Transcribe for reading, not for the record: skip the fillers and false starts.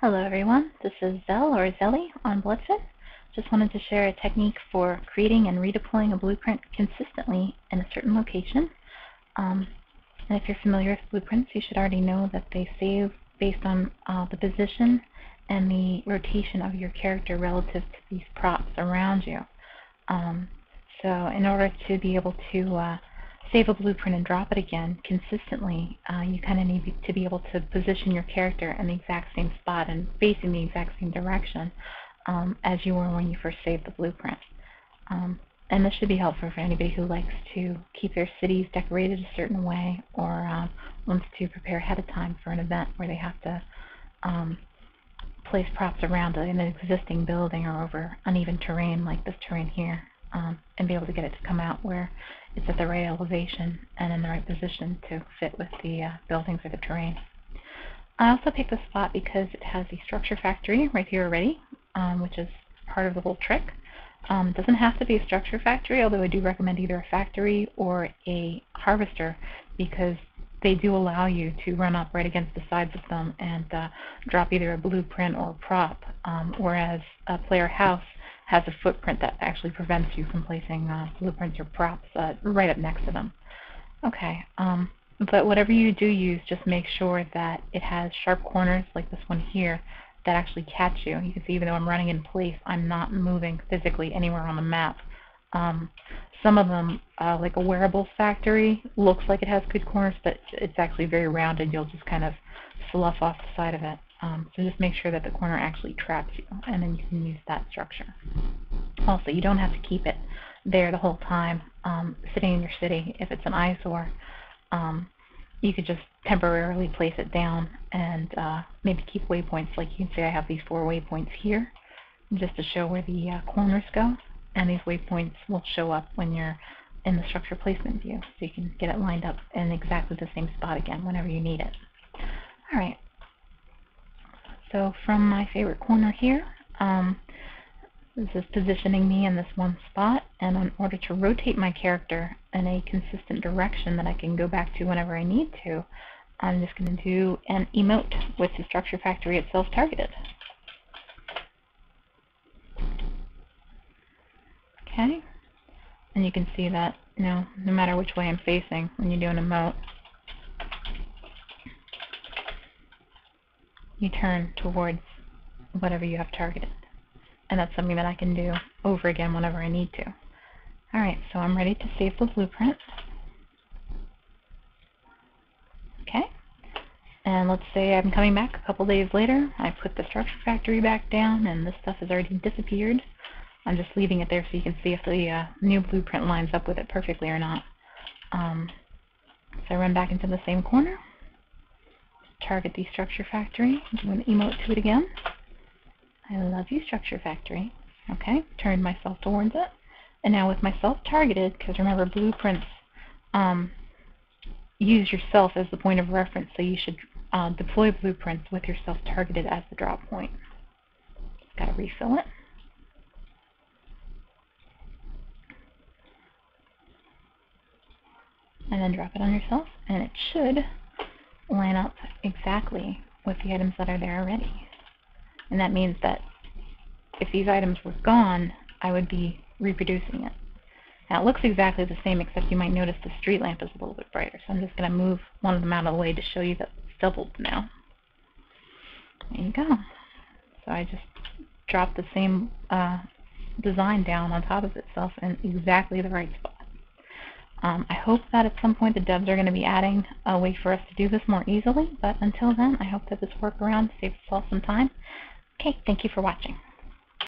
Hello everyone, this is Zell or Zelly on Bloodfin. Just wanted to share a technique for creating and redeploying a blueprint consistently in a certain location. And if you're familiar with blueprints, you should already know that they save based on the position and the rotation of your character relative to these props around you. So in order to be able to save a blueprint and drop it again consistently, you kind of need to be able to position your character in the exact same spot and facing the exact same direction as you were when you first saved the blueprint. And this should be helpful for anybody who likes to keep their cities decorated a certain way or wants to prepare ahead of time for an event where they have to place props around an existing building or over uneven terrain like this terrain here, and be able to get it to come out where it's at the right elevation and in the right position to fit with the buildings or the terrain. I also picked this spot because it has a structure factory right here already, which is part of the whole trick. It doesn't have to be a structure factory, although I do recommend either a factory or a harvester because they do allow you to run up right against the sides of them and drop either a blueprint or a prop, whereas a player house has a footprint that actually prevents you from placing blueprints or props right up next to them. Okay, but whatever you do use, just make sure that it has sharp corners like this one here that actually catch you. You can see even though I'm running in place, I'm not moving physically anywhere on the map. Some of them, like a wearables factory, looks like it has good corners, but it's actually very rounded. You'll just kind of slough off the side of it. So just make sure that the corner actually traps you, and then you can use that structure. Also, you don't have to keep it there the whole time, sitting in your city. If it's an eyesore, you could just temporarily place it down and maybe keep waypoints. Like you can see I have these 4 waypoints here just to show where the corners go, and these waypoints will show up when you're in the structure placement view, so you can get it lined up in exactly the same spot again whenever you need it. Alright, so from my favorite corner here, this is positioning me in this one spot, and in order to rotate my character in a consistent direction that I can go back to whenever I need to, I'm just going to do an emote with the structure factory itself targeted. Okay, and you can see that no matter which way I'm facing when you do an emote, you turn towards whatever you have targeted. And that's something that I can do over again whenever I need to. Alright, so I'm ready to save the blueprint. Okay, and let's say I'm coming back a couple days later. I put the structure factory back down and this stuff has already disappeared. I'm just leaving it there so you can see if the new blueprint lines up with it perfectly or not. So I run back into the same corner, target the structure factory, do an emote to it again. I love you, structure factory. Okay, turn myself towards it. And now with myself targeted, because remember blueprints use yourself as the point of reference, so you should deploy blueprints with yourself targeted as the drop point. Just gotta refill it. And then drop it on yourself, and it should line up exactly with the items that are there already. And that means that if these items were gone, I would be reproducing it. Now it looks exactly the same, except you might notice the street lamp is a little bit brighter. So I'm just going to move one of them out of the way to show you that it's doubled now. There you go. So I just dropped the same design down on top of itself in exactly the right spot. I hope that at some point the devs are going to be adding a way for us to do this more easily, but until then, I hope that this workaround saves us all some time. Okay, thank you for watching.